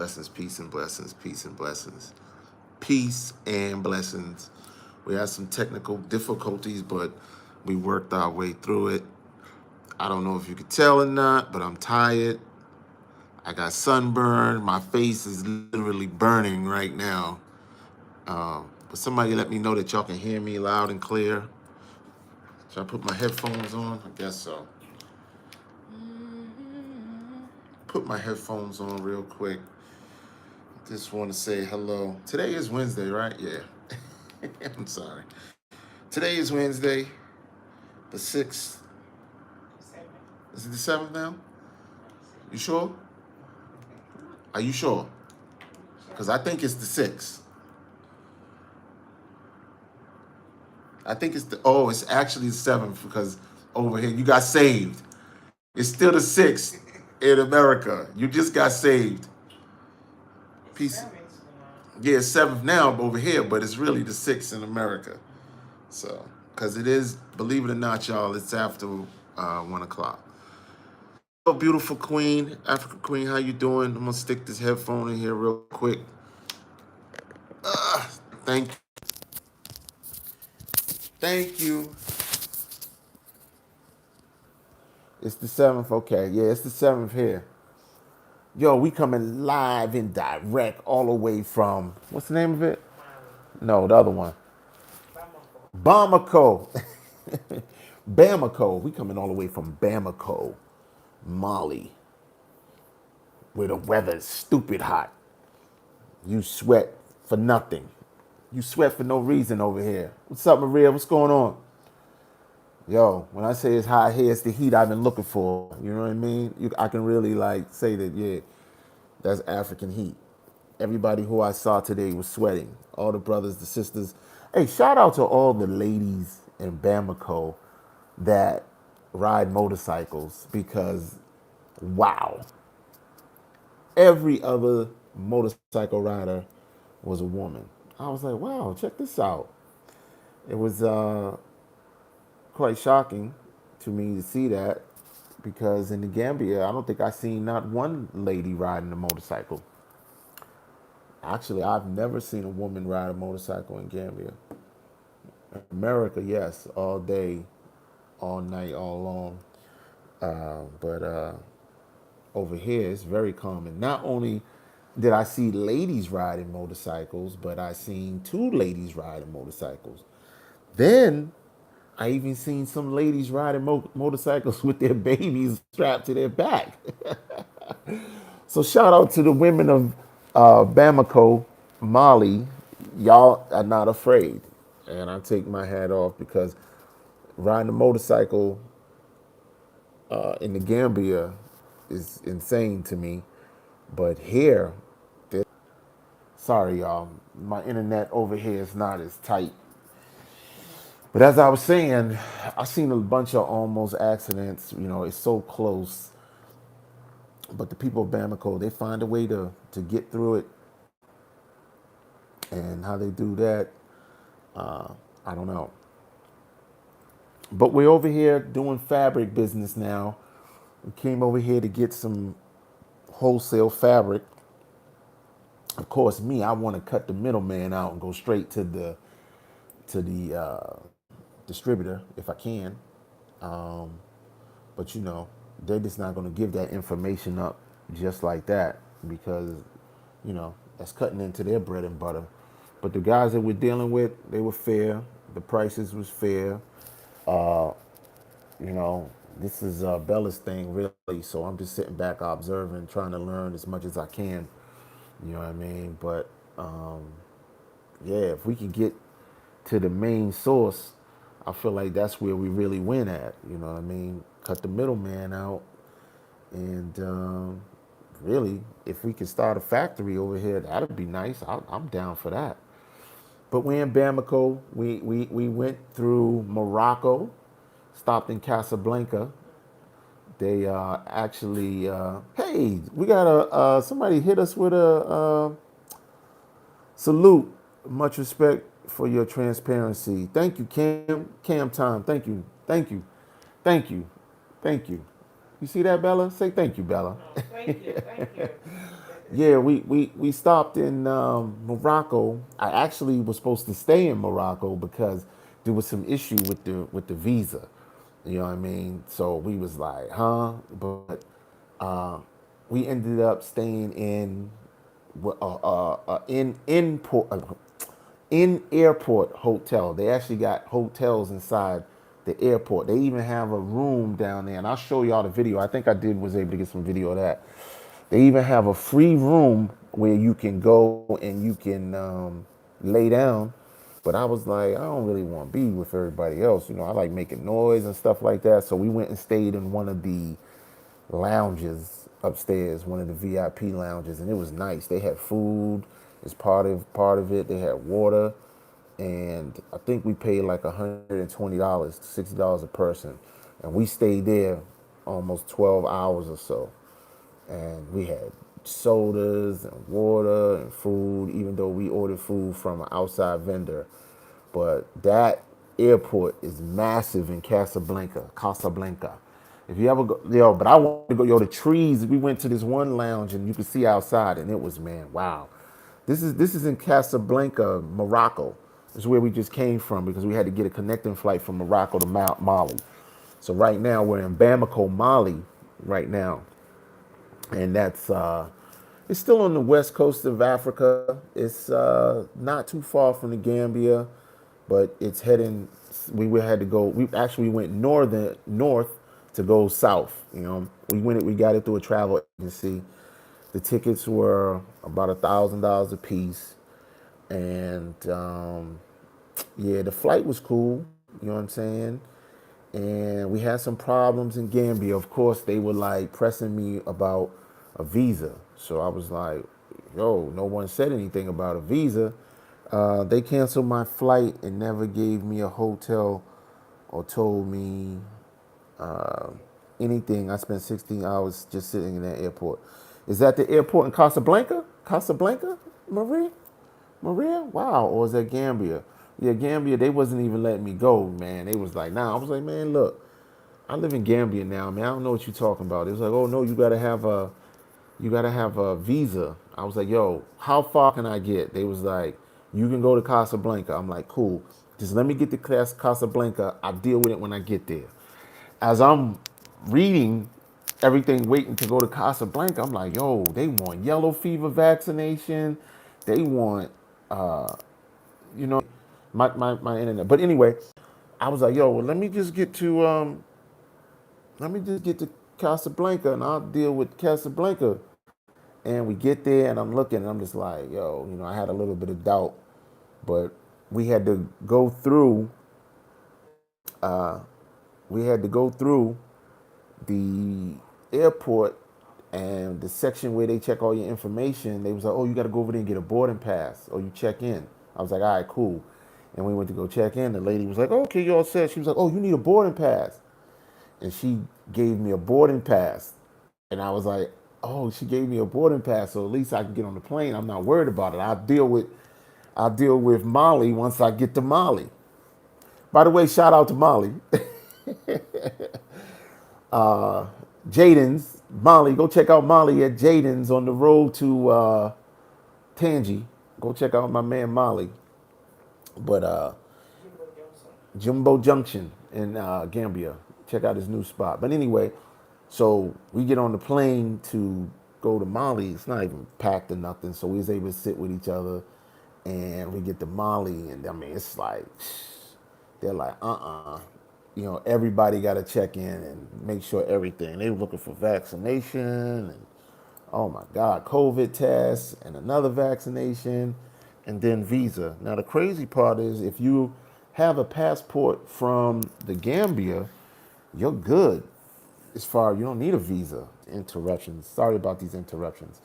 Blessings, peace and blessings, peace and blessings, peace and blessings. We had some technical difficulties, but we worked our way through it. I don't know if you could tell or not, but I'm tired. I got sunburn. My face is literally burning right now. But somebody let me know that y'all can hear me loud and clear. Should I put my headphones on? I guess so. Put my headphones on real quick. Just want to say hello. Today is Wednesday, right? Yeah. I'm sorry. Today is Wednesday, the 6th. Is it the 7th now? You sure? Are you sure? Because I think it's the 6th. I think it's actually the 7th because over here you got saved. It's still the 6th in America. You just got saved. Peace. Yeah, it's 7th now over here, but it's really the 6th in America. So, because it is, believe it or not, y'all, it's after 1 o'clock. Hello, beautiful queen, African queen, how you doing? I'm gonna stick this headphone in here real quick. Uh, thank you. Thank you. It's the 7th, okay. Yeah, it's the 7th here. Yo, we coming live and direct all the way from, what's the name of it? No, the other one. Bamako. Bamako. We coming all the way from Bamako, Mali, where the weather's stupid hot. You sweat for nothing. You sweat for no reason over here. What's up, Maria? What's going on? Yo, when I say it's hot here, it's the heat I've been looking for. You know what I mean? I can really like say that, yeah, that's African heat. Everybody who I saw today was sweating. All the brothers, the sisters. Hey, shout out to all the ladies in Bamako that ride motorcycles because, wow, every other motorcycle rider was a woman. I was like, wow, check this out. It was quite shocking to me to see that because in the Gambia, I don't think I seen not one lady riding a motorcycle. Actually, I've never seen a woman ride a motorcycle in Gambia. America, yes, all day, all night, all long. But over here, it's very common. Not only did I see ladies riding motorcycles, but I seen two ladies riding motorcycles. Then I even seen some ladies riding motorcycles with their babies strapped to their back. So shout out to the women of Bamako, Mali. Y'all are not afraid, and I take my hat off because riding a motorcycle in the Gambia is insane to me. But here, sorry y'all, my internet over here is not as tight. But as I was saying, I seen a bunch of almost accidents. You know, it's so close. But the people of Bamako, they find a way to get through it. And how they do that, I don't know. But we're over here doing fabric business now. We came over here to get some wholesale fabric. Of course, me, I want to cut the middleman out and go straight to the distributor if I can. But you know, they're just not going to give that information up just like that because, you know, that's cutting into their bread and butter. But the guys that we're dealing with, they were fair. The prices was fair. You know, this is Bella's thing really. So I'm just sitting back observing, trying to learn as much as I can. You know what I mean? But yeah, if we can get to the main source, I feel like that's where we really win at. You know what I mean? Cut the middleman out, and really, if we could start a factory over here, that'd be nice. I'm down for that. But we're in Bamako. We went through Morocco, stopped in Casablanca. They actually, hey, we got somebody hit us with a salute. Much respect for your transparency. Thank you, Cam Time. Thank you. Thank you. Thank you. Thank you. You see that, Bella? Say thank you, Bella. Oh, thank you, thank you. Yeah, we stopped in Morocco. I actually was supposed to stay in Morocco because there was some issue with the visa. You know what I mean? So we was like, huh? But we ended up staying in airport hotel. They actually got hotels inside the airport. They even have a room down there, and I'll show y'all the video. I think I did was able to get some video of that. They even have a free room where you can go and you can lay down. But I was like, I don't really want to be with everybody else. You know, I like making noise and stuff like that. So we went and stayed in one of the lounges upstairs, one of the VIP lounges, and it was nice. They had food as part of it. They had water, and I think we paid like $120, $60 a person, and we stayed there almost 12 hours or so, and we had sodas and water and food, even though we ordered food from an outside vendor. But that airport is massive in Casablanca. Casablanca. If you ever go, yo, but I want to go, yo, the trees. We went to this one lounge and you could see outside, and it was, man, wow. This is in Casablanca, Morocco. This is where we just came from because we had to get a connecting flight from Morocco to Mali. So right now we're in Bamako, Mali, right now, and that's it's still on the west coast of Africa. It's not too far from the Gambia, but it's heading. We had to go. We actually went north to go south. You know, we got it through a travel agency. The tickets were about $1,000 a piece, and yeah, the flight was cool. You know what I'm saying? And we had some problems in Gambia. Of course, they were like pressing me about a visa. So I was like, yo, no one said anything about a visa. They canceled my flight and never gave me a hotel or told me anything. I spent 16 hours just sitting in that airport. Is that the airport in Casablanca? Casablanca, Maria? Maria? Wow. Or is that Gambia? Yeah, Gambia, they wasn't even letting me go, man. They was like, nah. I was like, man, look, I live in Gambia now, man. I don't know what you're talking about. It was like, oh no, you gotta have a visa. I was like, yo, how far can I get? They was like, you can go to Casablanca. I'm like, cool. Just let me get to Casablanca. I'll deal with it when I get there. As I'm reading everything waiting to go to Casablanca, I'm like, yo, they want yellow fever vaccination. They want, you know, my internet. But anyway, I was like, yo, well, let me just get to Casablanca and I'll deal with Casablanca. And we get there and I'm looking and I'm just like, yo, I had a little bit of doubt, but we had to go through we had to go through the airport and the section where they check all your information. They was like, oh, you got to go over there and get a boarding pass or you check in. I was like, all right, cool. And we went to go check in. The lady was like, oh, okay, you all set. She was like, oh, you need a boarding pass. And she gave me a boarding pass. And I was like, oh, she gave me a boarding pass, so at least I can get on the plane. I'm not worried about it. I'll deal with Molly once I get to Molly. By the way, shout out to Molly. Jaden's Molly. Go check out Molly at Jaden's on the road to Tangi. Go check out my man Molly. But Jumbo Junction in Gambia. Check out his new spot. But anyway, so we get on the plane to go to Mali. It's not even packed or nothing. So we was able to sit with each other and we get to Mali. And I mean, it's like, they're like, everybody got to check in and make sure everything. They were looking for vaccination and, oh my God, COVID test and another vaccination and then visa. Now, the crazy part is if you have a passport from the Gambia, you're good. As far you don't need a visa. Interruptions. Sorry about these interruptions.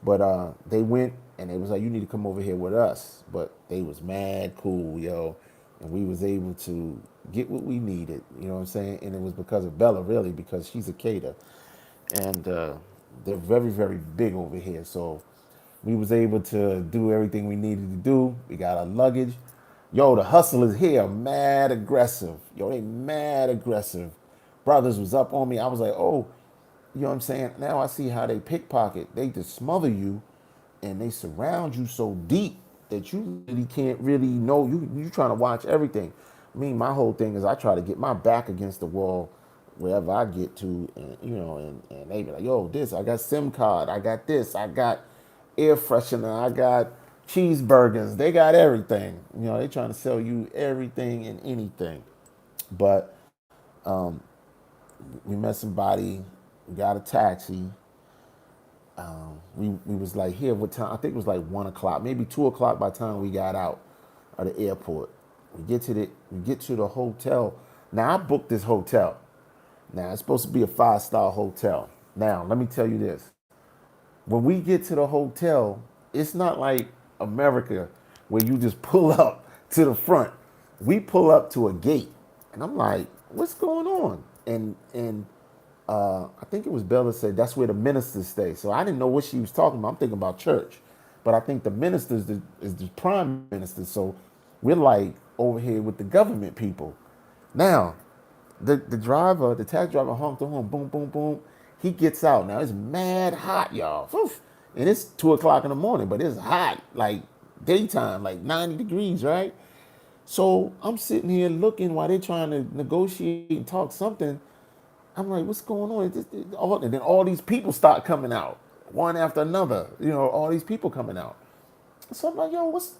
But they went and they was like, you need to come over here with us. But they was mad cool, yo. And we was able to get what we needed. You know what I'm saying? And it was because of Bella, really, because she's a cater. And they're very, very big over here. So we was able to do everything we needed to do. We got our luggage. Yo, the hustlers here, mad aggressive. Yo, they mad aggressive. Brothers was up on me. I was like, oh, you know what I'm saying? Now I see how they pickpocket. They just smother you and they surround you so deep that you really can't really know. You trying to watch everything. My whole thing is I try to get my back against the wall wherever I get to, and and they be like, yo, this, I got SIM card, I got this, I got air freshener, I got cheeseburgers, they got everything. They trying to sell you everything and anything. But we met somebody, we got a taxi. We was like, here, what time? I think it was like 1 o'clock, maybe 2 o'clock by the time we got out of the airport. We get to the hotel. Now I booked this hotel. Now it's supposed to be a 5-star hotel. Now let me tell you this: when we get to the hotel, it's not like America where you just pull up to the front. We pull up to a gate, and I'm like, what's going on? And I think it was Bella said that's where the ministers stay. So I didn't know what she was talking about. I'm thinking about church, but I think the ministers is the prime minister. So we're like over here with the government people. Now, the taxi driver honked the horn, boom, boom, boom. He gets out. Now it's mad hot, y'all. Oof. And it's 2 o'clock in the morning, but it's hot, like daytime, like 90 degrees, right? So I'm sitting here looking while they're trying to negotiate and talk something. I'm like, what's going on? And then all these people start coming out, one after another. All these people coming out. So I'm like, yo, what's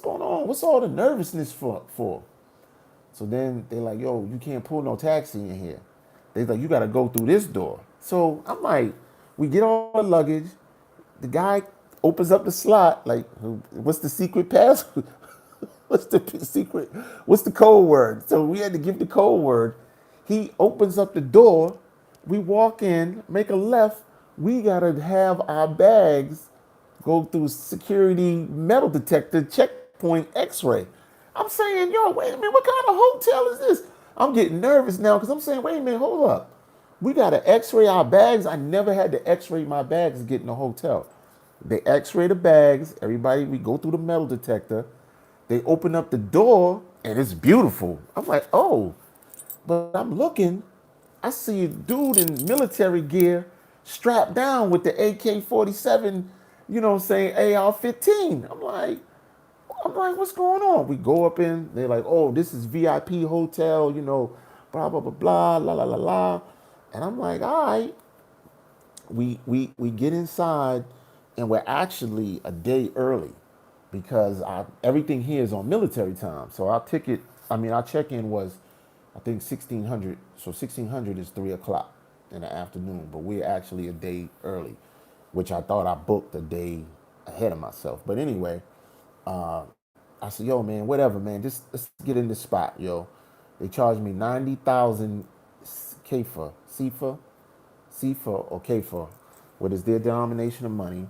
going on? What's all the nervousness for? So then they're like, yo, you can't pull no taxi in here. They're like, you got to go through this door. So I'm like, we get all the luggage. The guy opens up the slot. Like, what's the secret password? What's the secret? What's the code word? So we had to give the code word. He opens up the door. We walk in, make a left. We got to have our bags go through security metal detector, checkpoint, x-ray. I'm saying, yo, wait a minute, what kind of hotel is this? I'm getting nervous now because I'm saying, wait a minute, hold up. We got to x-ray our bags. I never had to x-ray my bags to get in the hotel. They x-ray the bags. Everybody, we go through the metal detector. They open up the door, and it's beautiful. I'm like, oh. But I'm looking, I see a dude in military gear strapped down with the AK-47, AR-15. I'm like, what's going on? We go up in, they're like, oh, this is VIP hotel, blah, blah, blah, blah, la, la, la, la. And I'm like, all right. We get inside, and we're actually a day early because everything here is on military time. So our check-in was, I think 1600. So 1600 is 3 o'clock in the afternoon, but we're actually a day early, which I thought I booked a day ahead of myself. But anyway, I said, yo, man, whatever, man, just let's get in this spot, yo. They charged me 90,000 CFA, or CFA, what is their denomination of money.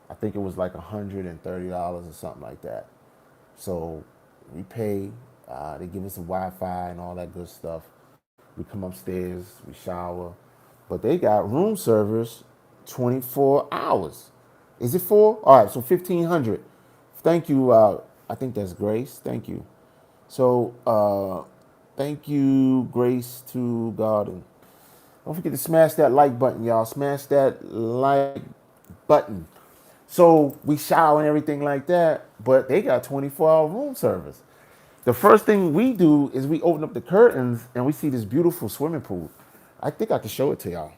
I think it was like $130 or something like that. So we pay, they give us some Wi-Fi and all that good stuff. We come upstairs, we shower, but they got room service 24 hours. Is it 4? All right, so 1,500. Thank you. I think that's Grace. Thank you. So thank you, Grace to God. And don't forget to smash that like button, y'all. Smash that like button. So we shower and everything like that, but they got 24-hour room service. The first thing we do is we open up the curtains and we see this beautiful swimming pool. I think I can show it to y'all.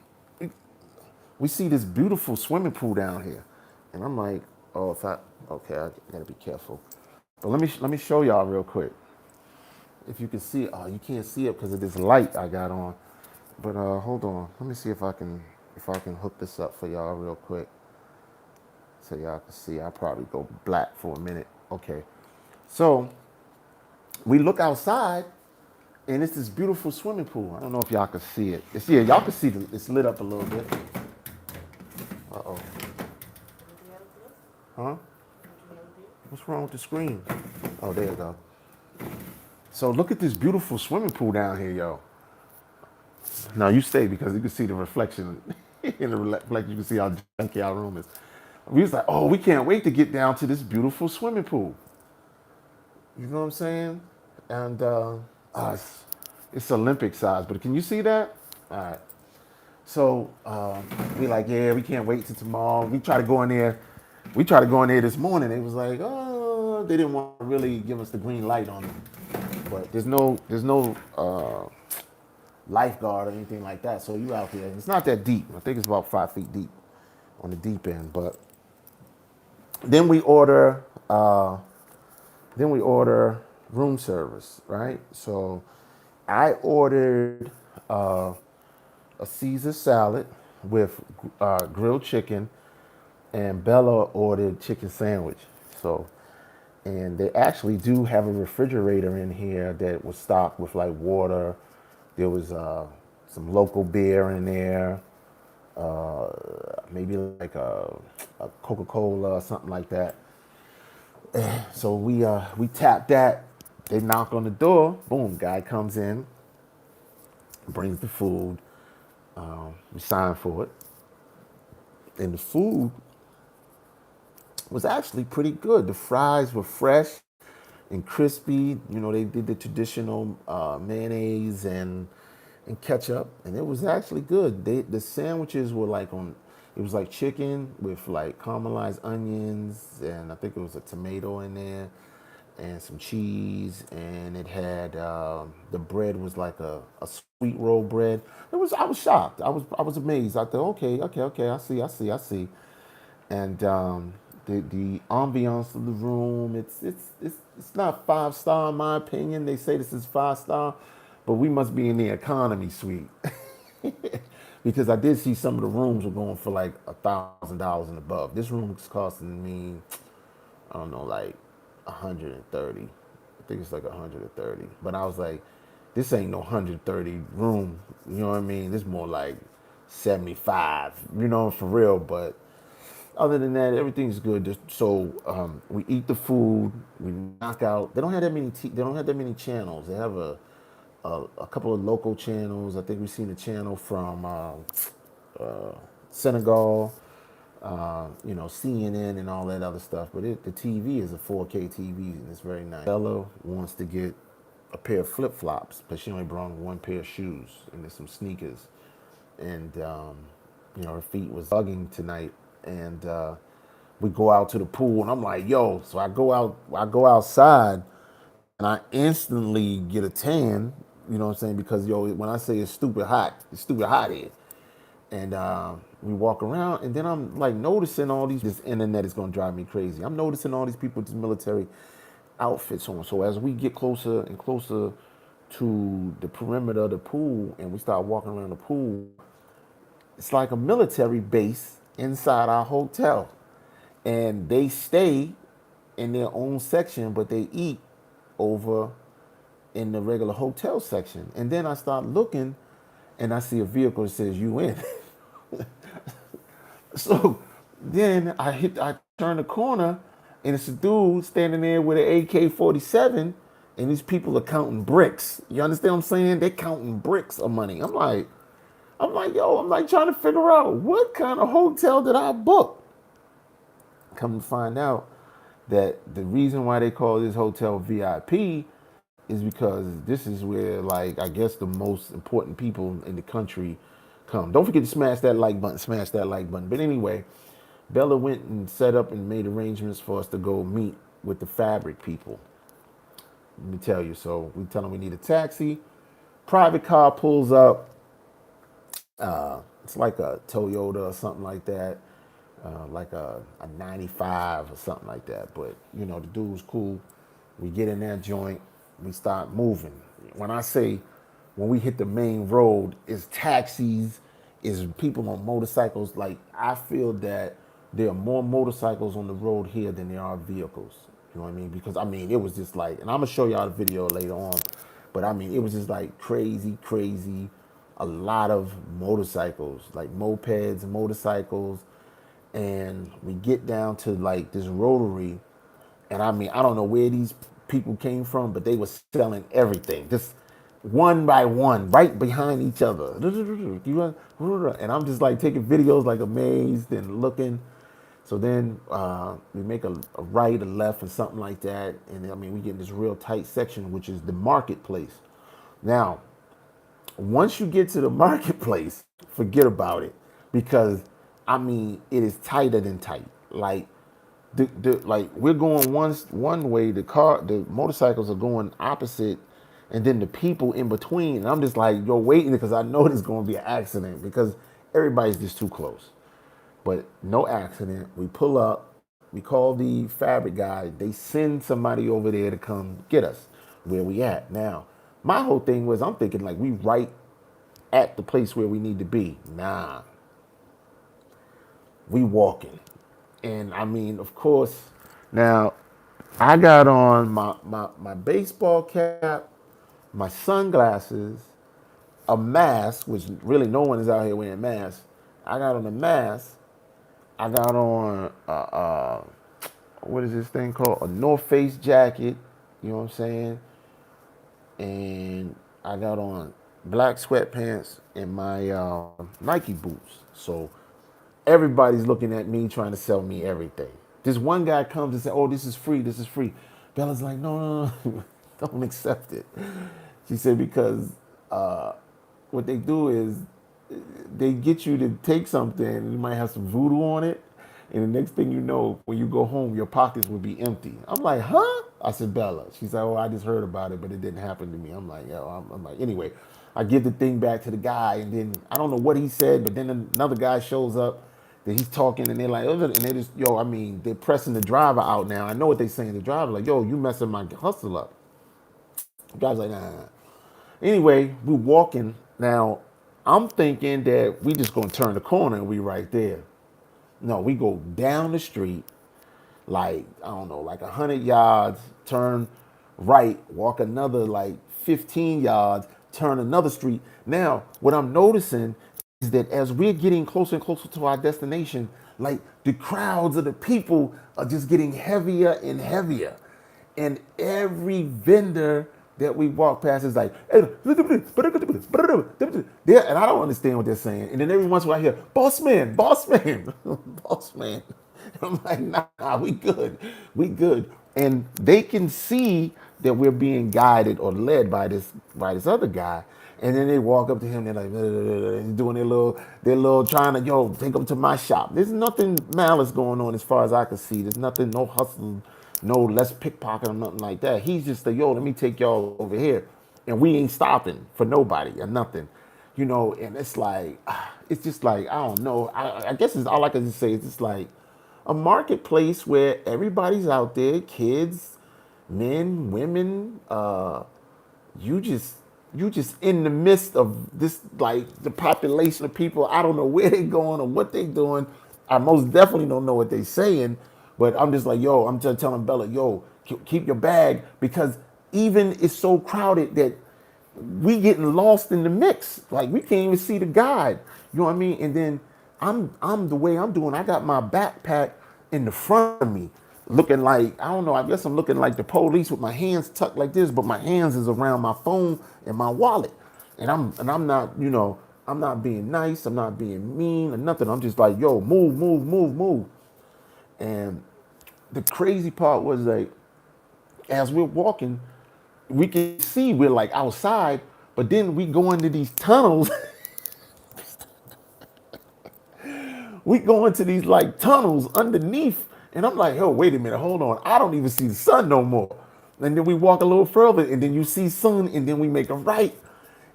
We see this beautiful swimming pool down here. And I'm like, oh, okay, I gotta be careful. But let me show y'all real quick. If you can see it. Oh, you can't see it because of this light I got on. But hold on. Let me see if I can hook this up for y'all real quick. So y'all can see. I'll probably go black for a minute. Okay. So we look outside and it's this beautiful swimming pool. I don't know if y'all can see it. Y'all can see it's lit up a little bit. Uh-oh. Huh? What's wrong with the screen? Oh, there you go. So look at this beautiful swimming pool down here, yo. Now you stay because you can see the reflection. In the reflection, you can see how junky our room is. We was like, oh, we can't wait to get down to this beautiful swimming pool. You know what I'm saying? And it's Olympic size, but can you see that? All right. So we like, yeah, we can't wait till tomorrow. We try to go in there We tried to go in there this morning. It was like, oh, they didn't want to really give us the green light on it. But there's no lifeguard or anything like that. So you out there. It's not that deep. I think it's about 5 feet deep on the deep end. But then we order room service, right? So I ordered a Caesar salad with grilled chicken, and Bella ordered chicken sandwich. So, and they actually do have a refrigerator in here that was stocked with like water. There was some local beer in there, maybe like a Coca-Cola or something like that. So we tapped that. They knock on the door. Boom, guy comes in, brings the food. We sign for it, and the food was actually pretty good. The fries were fresh and crispy. You know, they did the traditional mayonnaise and ketchup, and it was actually good. The sandwiches were like on. It was like chicken with like caramelized onions, and I think it was a tomato in there, and some cheese, and it had the bread was like a sweet roll bread. It was I was shocked. I was amazed. I thought, okay, I see. And the ambiance of the room, it's not 5 star in my opinion. They say this is 5 star, but we must be in the economy suite. Because I did see some of the rooms were going for like $1,000 and above. This room is costing me, I don't know, like 130. I think it's like 130. But I was like, this ain't no 130 room. You know what I mean? This more like 75. You know, for real. But other than that, everything's good. So we eat the food. We knock out. They don't have that many. They don't have that many channels. They have a couple of local channels. I think we've seen a channel from Senegal, you know, CNN and all that other stuff. But the TV is a 4K TV, and it's very nice. Bella wants to get a pair of flip flops, but she only brought one pair of shoes and there's some sneakers. And you know, her feet was bugging tonight, and we go out to the pool, and I'm like, yo. So I go outside, and I instantly get a tan. You know what I'm saying? Because yo, when I say it's stupid hot here. And we walk around, and then I'm like noticing all these. This internet is gonna drive me crazy. I'm noticing all these people with these military outfits on. So as we get closer and closer to the perimeter of the pool, and we start walking around the pool, it's like a military base inside our hotel, and they stay in their own section, but they eat over in the regular hotel section. And then I start looking, and I see a vehicle that says UN. So then I turn the corner, and it's a dude standing there with an AK-47, and these people are counting bricks. You understand what I'm saying? They're counting bricks of money. I'm like trying to figure out what kind of hotel did I book. Come to find out that the reason why they call this hotel VIP is because this is where, like, I guess the most important people in the country come. Don't forget to smash that like button, smash that like button. But anyway, Bella went and set up and made arrangements for us to go meet with the fabric people. Let me tell you. So we tell them we need a taxi. Private car pulls up. It's like a Toyota or something like that, like a 95 or something like that. But, you know, the dude's cool. We get in that joint. We start moving. When I say when we hit the main road, it's taxis, it's people on motorcycles. Like, I feel that there are more motorcycles on the road here than there are vehicles. You know what I mean? Because, I mean, it was just like, and I'm going to show y'all the video later on, but I mean, it was just like crazy. A lot of motorcycles, like mopeds and motorcycles. And we get down to like this rotary, and I mean, I don't know where these people came from, but they were selling everything, just one by one, right behind each other. And I'm just like taking videos, like amazed and looking. So then we make a right, a left, and something like that. And I mean, we get in this real tight section, which is the marketplace. Now, once you get to the marketplace, forget about it, because I mean, it is tighter than tight. Like, like we're going one way, the motorcycles are going opposite, and then the people in between. And I'm just like, yo, waiting because I know there's going to be an accident because everybody's just too close. But no accident. We pull up. We call the fabric guy. They send somebody over there to come get us where we at now. My whole thing was I'm thinking like we right at the place where we need to be. Nah, we walking. And I mean, of course, now I got on my baseball cap, my sunglasses, a mask, which really no one is out here wearing masks. I got on a mask. I got on what is this thing called? A North Face jacket. You know what I'm saying? And I got on black sweatpants and my Nike boots. So everybody's looking at me trying to sell me everything. This one guy comes and says, "Oh, this is free. This is free." Bella's like, "No, no, no, don't accept it." She said because what they do is they get you to take something and you might have some voodoo on it. And the next thing you know, when you go home, your pockets will be empty. I'm like, huh? I said, Bella. She said, oh, I just heard about it, but it didn't happen to me. I'm like, yo, I'm like, anyway, I give the thing back to the guy, and then I don't know what he said, but then another guy shows up that he's talking, and they're like, oh, and they just, yo, I mean, they're pressing the driver out now. I know what they're saying. The driver, like, yo, you messing my hustle up. The guy's like, nah, nah, nah. Anyway, we're walking. Now, I'm thinking that we just gonna turn the corner and we right there. No, we go down the street, like, I don't know, like 100 yards, turn right, walk another like 15 yards, turn another street. Now, what I'm noticing is that as we're getting closer and closer to our destination, like the crowds of the people are just getting heavier and heavier. And every vendor that we walk past is like, yeah, and I don't understand what they're saying. And then every once in a while I hear, boss man, boss man, boss man. I'm like, nah, we good. We good. And they can see that we're being guided or led by this other guy. And then they walk up to him, they're like, doing their little trying to, yo, take them to my shop. There's nothing malice going on as far as I can see. There's nothing, no hustle, no less pickpocket or nothing like that. He's just like, yo, let me take y'all over here. And we ain't stopping for nobody or nothing. And it's like, it's just like, I don't know. I guess it's all I can just say is just like a marketplace where everybody's out there, kids, men, women, you just in the midst of this, like the population of people. I don't know where they're going or what they're doing. I most definitely don't know what they're saying, but I'm just like, yo, I'm just telling Bella, yo, keep your bag because even it's so crowded that we getting lost in the mix. Like we can't even see the guide. You know what I mean? And then I'm the way I'm doing. I got my backpack in the front of me, looking like I don't know. I guess I'm looking like the police with my hands tucked like this, but my hands is around my phone and my wallet. And I'm not, I'm not being nice. I'm not being mean or nothing. I'm just like, yo, move, move, move, move. And the crazy part was like, as we're walking, we can see we're like outside, but then we go into these tunnels. We go into these like tunnels underneath, and I'm like, oh, wait a minute, hold on. I don't even see the sun no more. And then we walk a little further, and then you see sun, and then we make a right.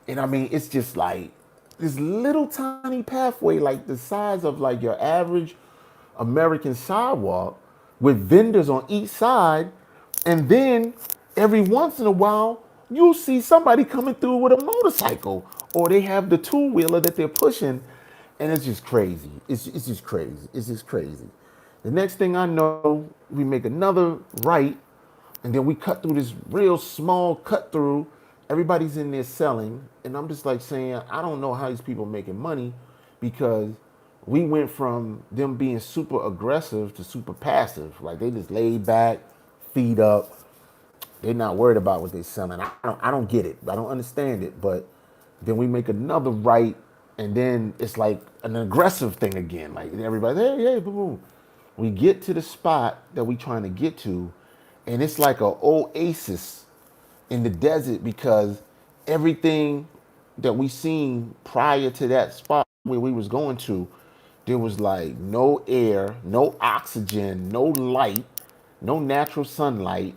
And I mean, it's just like this little tiny pathway, like the size of like your average American sidewalk, with vendors on each side. And then every once in a while, you'll see somebody coming through with a motorcycle, or they have the two wheeler that they're pushing. And it's just crazy. It's just crazy. It's just crazy. The next thing I know, we make another right, and then we cut through this real small cut through. Everybody's in there selling, and I'm just like saying, I don't know how these people are making money because we went from them being super aggressive to super passive. Like they just laid back, feet up. They're not worried about what they're selling. I don't get it. I don't understand it. But then we make another right, and then it's like an aggressive thing again. Like everybody, hey, hey, boom, boom. We get to the spot that we trying to get to, and it's like a oasis in the desert because everything that we seen prior to that spot where we was going to There was like no air, no oxygen, no light, no natural sunlight.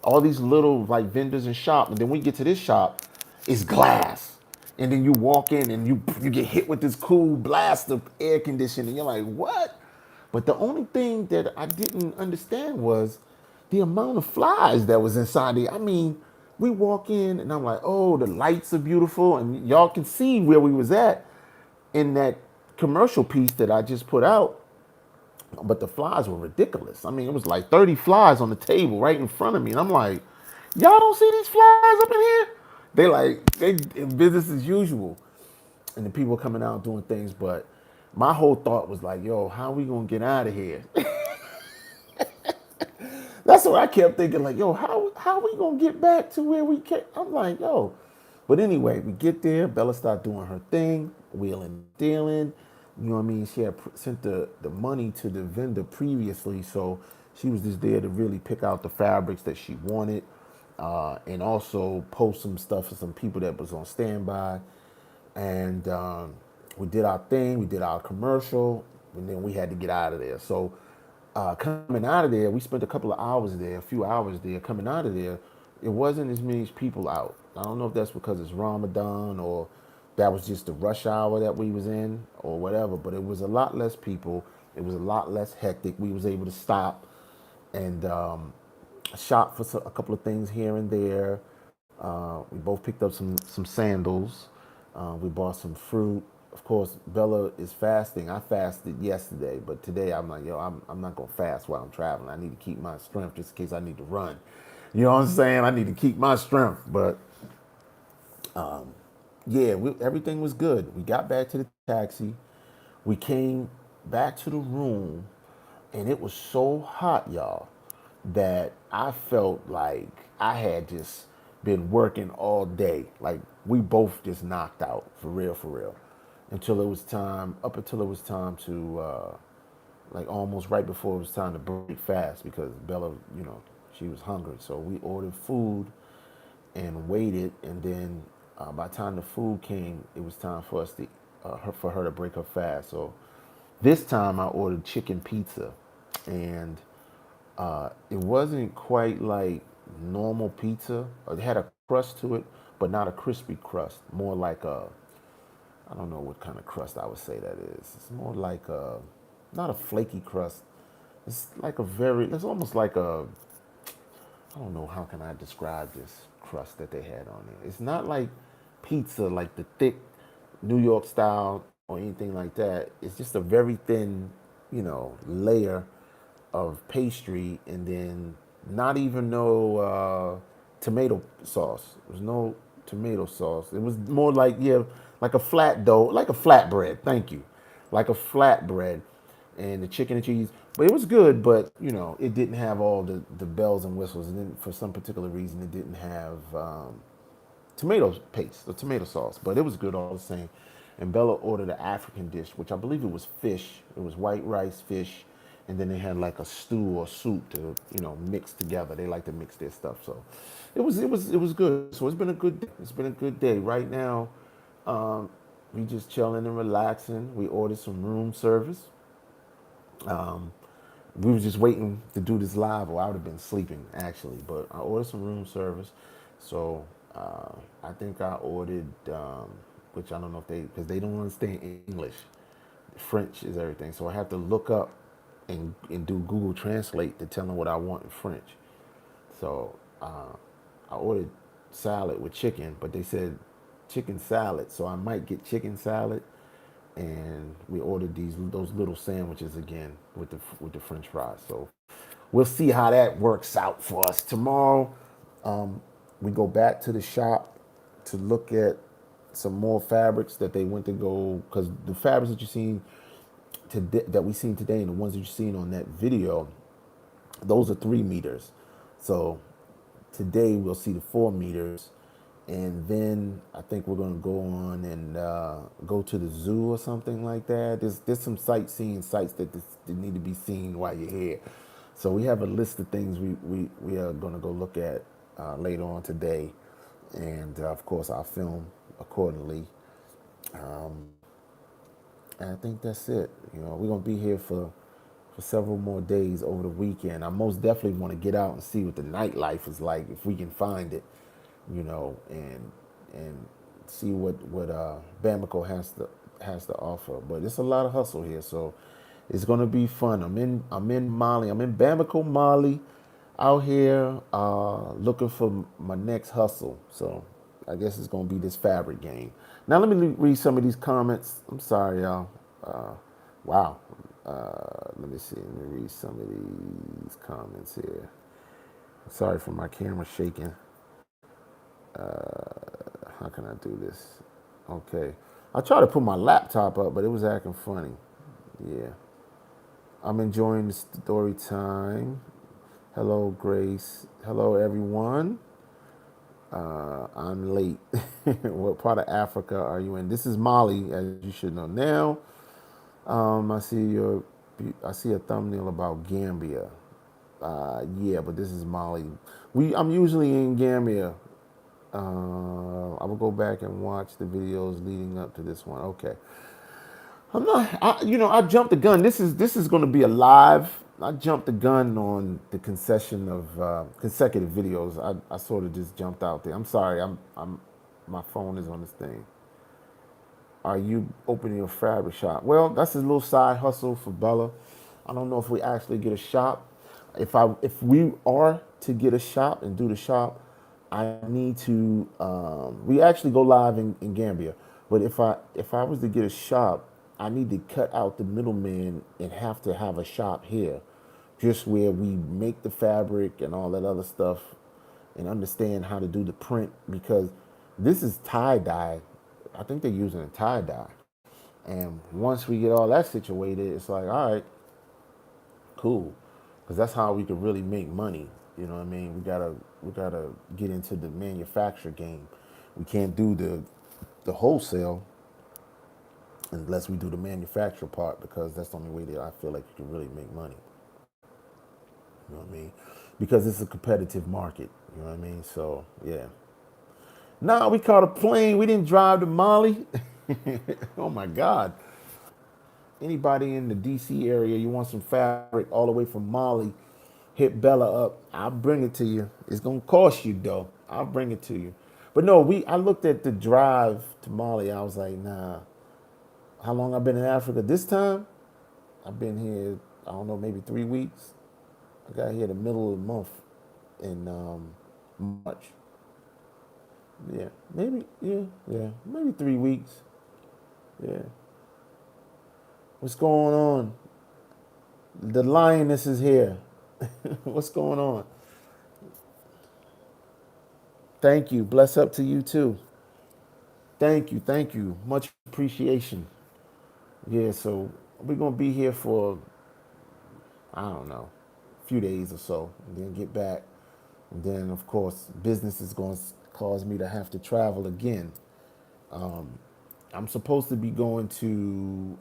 All these little like vendors and shop, and then when you get to this shop, it's glass. And then you walk in and you get hit with this cool blast of air conditioning. You're like, what? But the only thing that I didn't understand was the amount of flies that was inside there. I mean, we walk in and I'm like, oh, the lights are beautiful, and y'all can see where we was at in that commercial piece that I just put out. But the flies were ridiculous. I mean, it was like 30 flies on the table right in front of me. And I'm like, y'all don't see these flies up in here? They business as usual. And the people coming out doing things. But my whole thought was like, yo, how are we going to get out of here? That's what I kept thinking, like, yo, how we going to get back to where we came? I'm like, yo. But anyway, we get there. Bella started doing her thing, wheeling, dealing. You know what I mean? She had sent the money to the vendor previously, so she was just there to really pick out the fabrics that she wanted, and also post some stuff for some people that was on standby. And we did our thing. We did our commercial, and then we had to get out of there. So coming out of there, we spent a couple of hours there, a few hours there. Coming out of there, it wasn't as many people out. I don't know if that's because it's Ramadan or that was just the rush hour that we was in or whatever, but it was a lot less people. It was a lot less hectic. We was able to stop and shop for a couple of things here and there. We both picked up some sandals. We bought some fruit. Of course, Bella is fasting. I fasted yesterday, but today I'm like, yo, I'm not gonna fast while I'm traveling. I need to keep my strength just in case I need to run. You know what I'm saying? I need to keep my strength. But yeah, everything was good. We got back to the taxi. We came back to the room, and it was so hot, y'all, that I felt like I had just been working all day. Like we both just knocked out, for real. Up until it was time to, like almost right before it was time to break fast because Bella, she was hungry. So we ordered food and waited, and then by the time the food came, it was time for us to for her to break her fast. So this time I ordered chicken pizza, and it wasn't quite like normal pizza. It had a crust to it, but not a crispy crust. More like I don't know what kind of crust I would say that is. It's more like not a flaky crust. It's almost like I don't know how can I describe this crust that they had on it. It's not like pizza, like the thick New York style or anything like that. It's just a very thin, layer of pastry, and then not even no tomato sauce. There was no tomato sauce. It was more like, yeah, like a flat dough, like a flatbread. Thank you, like a flatbread, and the chicken and cheese. But it was good, but it didn't have all the bells and whistles, and then for some particular reason, it didn't have tomato paste or tomato sauce. But it was good all the same. And Bella ordered an African dish, which I believe it was fish. It was white rice, fish, and then they had like a stew or soup to mix together. They like to mix their stuff, so it was good. So it's been a good day. Right now, we just chilling and relaxing. We ordered some room service. We were just waiting to do this live, or I would have been sleeping actually. But I ordered some room service, so I think I ordered, which I don't know if because they don't understand English. French is everything, so I have to look up and do Google Translate to tell them what I want in French. So I ordered salad with chicken, but they said chicken salad, so I might get chicken salad. And we ordered those little sandwiches again with the French fries. So we'll see how that works out for us tomorrow. We go back to the shop to look at some more fabrics that they went to go, because the fabrics that you seen today, that we seen today, and the ones that you seen on that video, those are 3 meters. So today we'll see the 4 meters, and then I think we're gonna go on and go to the zoo or something like that. There's some sightseeing sites that need to be seen while you're here. So we have a list of things we are gonna go look at later on today, and of course I'll film accordingly. And I think that's it. We're gonna be here for several more days over the weekend. I most definitely want to get out and see what the nightlife is like if we can find it, and see what Bamako has to offer. But it's a lot of hustle here, so it's gonna be fun. I'm in Mali. I'm in Bamako, Mali, out here looking for my next hustle. So I guess it's gonna be this fabric game. Now let me read some of these comments. I'm sorry, y'all. Wow. Let me see. Let me read some of these comments here. Sorry for my camera shaking. How can I do this? Okay. I tried to put my laptop up, but it was acting funny. Yeah. I'm enjoying the story time. Hello, Grace. Hello, everyone. I'm late. What part of Africa are you in? This is Mali, as you should know now. I see a thumbnail about Gambia. Yeah, but this is Mali. I'm usually in Gambia. I will go back and watch the videos leading up to this one. Okay. I'm not. I jumped the gun. This is going to be a live. I jumped the gun on the concession of consecutive videos. I sort of just jumped out there. I'm sorry. My phone is on this thing. Are you opening a fabric shop? Well, that's a little side hustle for Bella. I don't know if we actually get a shop. If we are to get a shop and do the shop, I need to. We actually go live in Gambia, but if I was to get a shop, I need to cut out the middleman and have to have a shop here, just where we make the fabric and all that other stuff, and understand how to do the print because this is tie dye. I think they're using a tie dye. And once we get all that situated, it's like, all right, cool, because that's how we could really make money. You know what I mean? We gotta get into the manufacture game. We can't do the wholesale unless we do the manufacture part because that's the only way that I feel like you can really make money. You know what I mean? Because it's a competitive market. You know what I mean? So yeah. Nah, we caught a plane. We didn't drive to Mali. Oh my God. Anybody in the DC area, you want some fabric all the way from Mali, hit Bella up. I'll bring it to you. It's gonna cost you though. I'll bring it to you. But no, I looked at the drive to Mali. I was like, nah. How long I've been in Africa? This time, I've been here. I don't know, maybe 3 weeks. I got here the middle of the month in March. Yeah, maybe. Yeah, maybe 3 weeks. Yeah. What's going on? The lioness is here. What's going on? Thank you. Bless up to you too. Thank you. Thank you. Much appreciation. Yeah, so we're gonna be here for I don't know, a few days or so, and then get back. And then of course business is gonna cause me to have to travel again. I'm supposed to be going to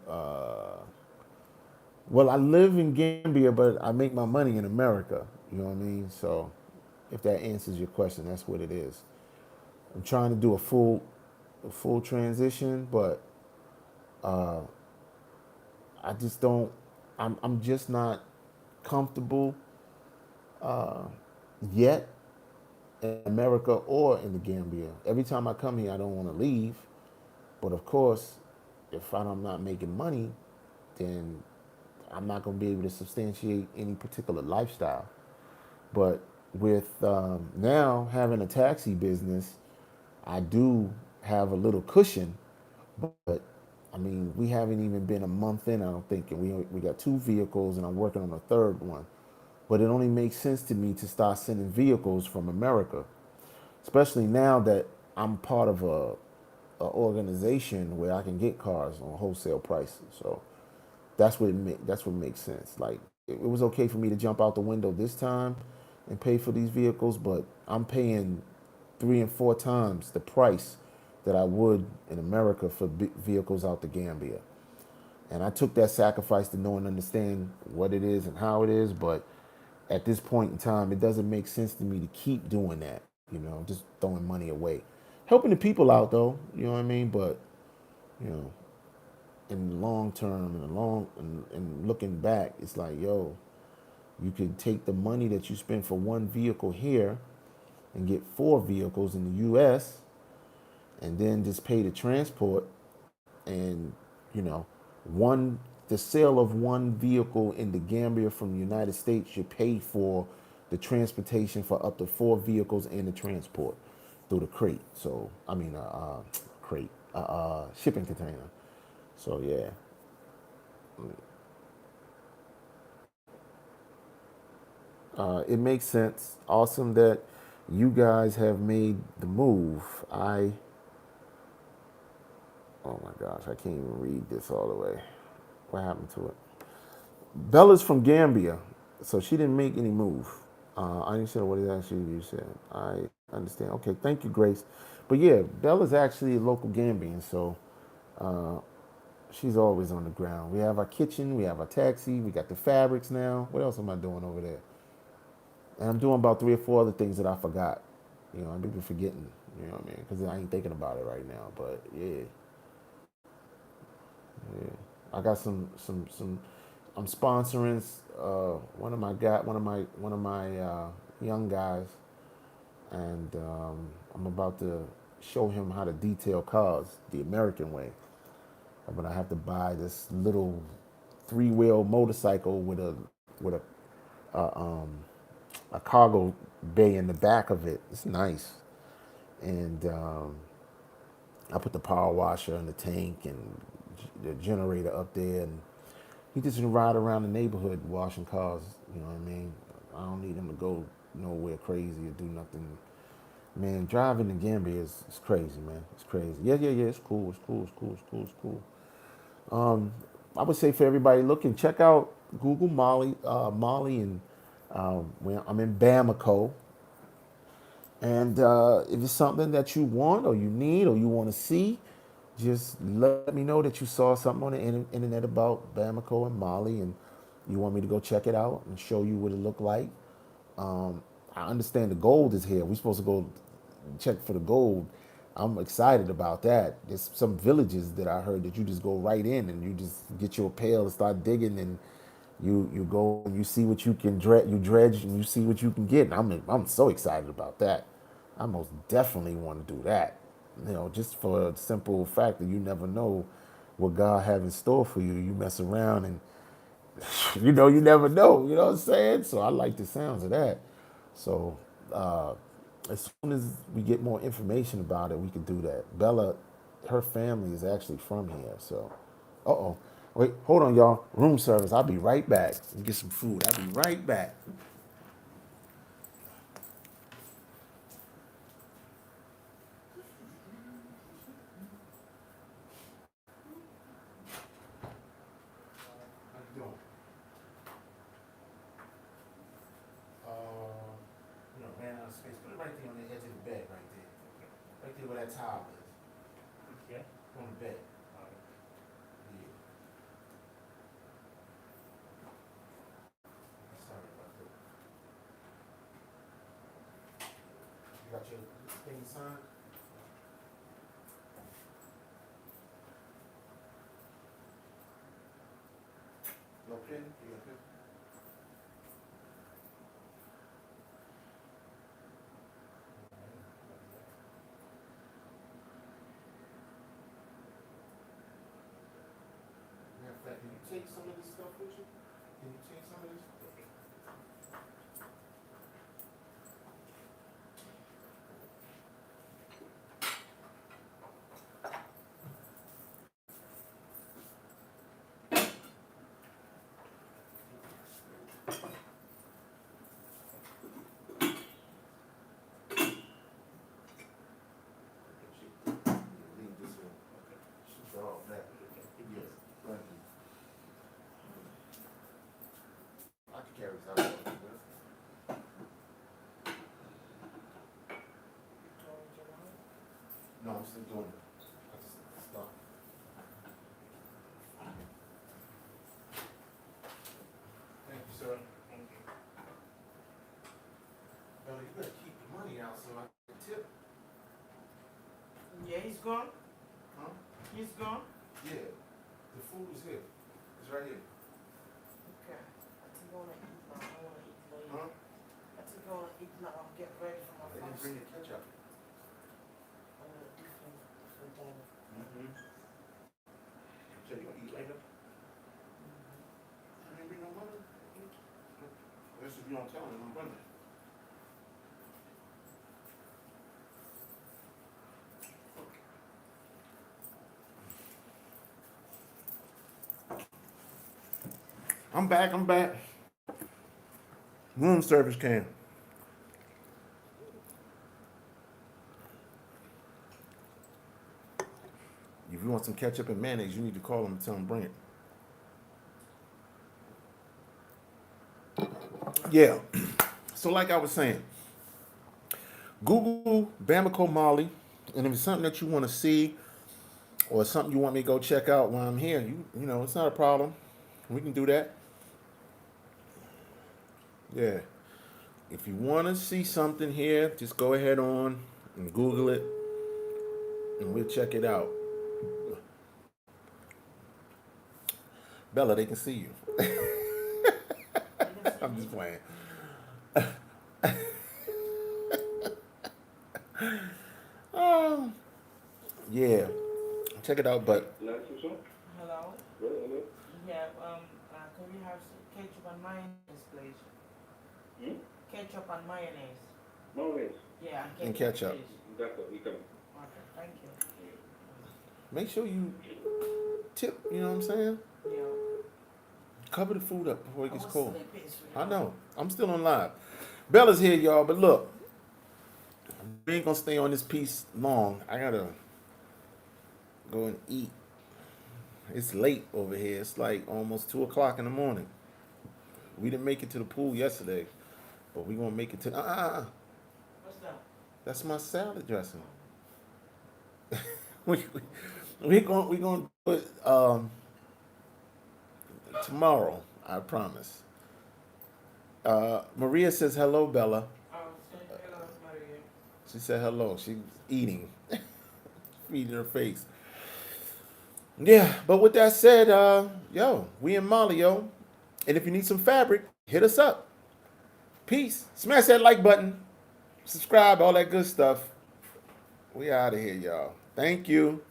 well, I live in Gambia, but I make my money in America. You know what I mean? So if that answers your question, that's what it is. I'm trying to do a full transition, but I just don't. I'm just not comfortable yet in America or in the Gambia. Every time I come here, I don't want to leave. But of course, if I'm not making money, then I'm not going to be able to substantiate any particular lifestyle. But with now having a taxi business, I do have a little cushion. But I mean, we haven't even been a month in, I don't think, and we got 2 vehicles, and I'm working on a third one. But it only makes sense to me to start sending vehicles from America, especially now that I'm part of a organization where I can get cars on wholesale prices. So that's what makes sense. Like it was okay for me to jump out the window this time and pay for these vehicles, but I'm paying 3 and 4 times the price that I would in America for vehicles out the Gambia. And I took that sacrifice to know and understand what it is and how it is, but at this point in time, it doesn't make sense to me to keep doing that. Just throwing money away, helping the people out though. You know what I mean? But you know, in the long term and the and looking back, it's like, yo, you could take the money that you spend for one vehicle here and get four vehicles in the U.S. and then just pay the transport and you know one the sale of one vehicle in the Gambia from the United States should pay for the transportation for up to four vehicles and the transport through the crate. So I mean, crate, shipping container. So yeah, it makes sense. Awesome that you guys have made the move. Oh my gosh, I can't even read this all the way. What happened to it? Bella's from Gambia, so she didn't make any move. I understand what it actually you said. I understand. Okay, thank you, Grace. But yeah, Bella's actually a local Gambian, so she's always on the ground. We have our kitchen, we have our taxi, we got the fabrics now. What else am I doing over there? And I'm doing about three or four other things that I forgot. You know, I'm even forgetting. You know what I mean? Because I ain't thinking about it right now. But yeah, yeah. I got some. I'm sponsoring one of my young guys, and I'm about to show him how to detail cars the American way. But I have to buy this little three-wheel motorcycle with a cargo bay in the back of it. It's nice, and I put the power washer in the tank and the generator up there, and he just ride around the neighborhood washing cars. You know what I mean? I don't need him to go nowhere crazy or do nothing. Man, driving in Gambia is crazy, man. It's crazy. Yeah, yeah, yeah. It's cool. It's cool. It's cool. It's cool. It's cool. I would say for everybody looking, check out Google Molly, and I'm in Bamako. And if it's something that you want or you need or you want to see, just let me know that you saw something on the internet about Bamako and Mali, and you want me to go check it out and show you what it looked like. I understand the gold is here. We're supposed to go check for the gold. I'm excited about that. There's some villages that I heard that you just go right in and you just get your pail and start digging, and you go and you see what you can dredge and you see what you can get. And I'm so excited about that. I most definitely want to do that. You know, just for a simple fact that you never know what God have in store for you. You mess around and you never know. You know what I'm saying? So I like the sounds of that. So as soon as we get more information about it, we can do that. Bella, her family is actually from here. So, wait, hold on, y'all. Room service. I'll be right back. Get some food. I'll be right back. How you doing? Ran out of space. Put it right there on the edge of the bed, right there. Right there where that towel is. Yeah. On the bed. Yeah. Sorry about that. You got your thing signed? No pen? You got a pen? Matter of fact, can you take some of this stuff with you? Can you take some of this? Leave this one. She's all that. Yes. Thank you. I can carry this out. No, I'm still doing it. I just stopped. Thank you, sir. Bella, you better keep the money out so I can tip. Yeah, he's gone. Huh? He's gone. Yeah. The food is here. It's right here. Okay. I think I wanna eat now. I wanna eat later. Huh? I think I wanna eat now. I'm getting ready for my They didn't fast. bring the ketchup. I'm gonna different time. Mm-hmm. So you gonna eat later? I didn't bring no money. Unless if you don't tell them, I'm bringing it. I'm back. I'm back. Room service came. If you want some ketchup and mayonnaise, you need to call them and tell them bring it. Yeah. So like I was saying, Google Bamako Molly, and if it's something that you want to see or something you want me to go check out while I'm here, you know, it's not a problem. We can do that. Yeah. If you want to see something here, just go ahead on and Google it, and we'll check it out. Bella, they can see you. I'm just playing. Oh, yeah. Check it out, but Hello? Yeah, can we have some ketchup and mayonnaise, please? Ketchup and mayonnaise. Yeah, And ketchup. please. Okay, thank you. Make sure you tip, you know what I'm saying? Yeah. Cover the food up before it gets was cold. sleeping, sweetheart. I know. I'm still on live. Bella's here, y'all, but look, we ain't gonna stay on this piece long. I gotta go and eat. It's late over here. It's like almost 2 o'clock in the morning. We didn't make it to the pool yesterday, but we gonna make it to. What's that? That's my salad dressing. we gonna do it tomorrow. I promise. Maria says hello, Bella. Oh, say hello, Maria. She said hello. She's eating, feeding her face. Yeah, but with that said, yo, we in Mali, yo. And if you need some fabric, hit us up. Peace. Smash that like button. Subscribe, all that good stuff. We out of here, y'all. Thank you.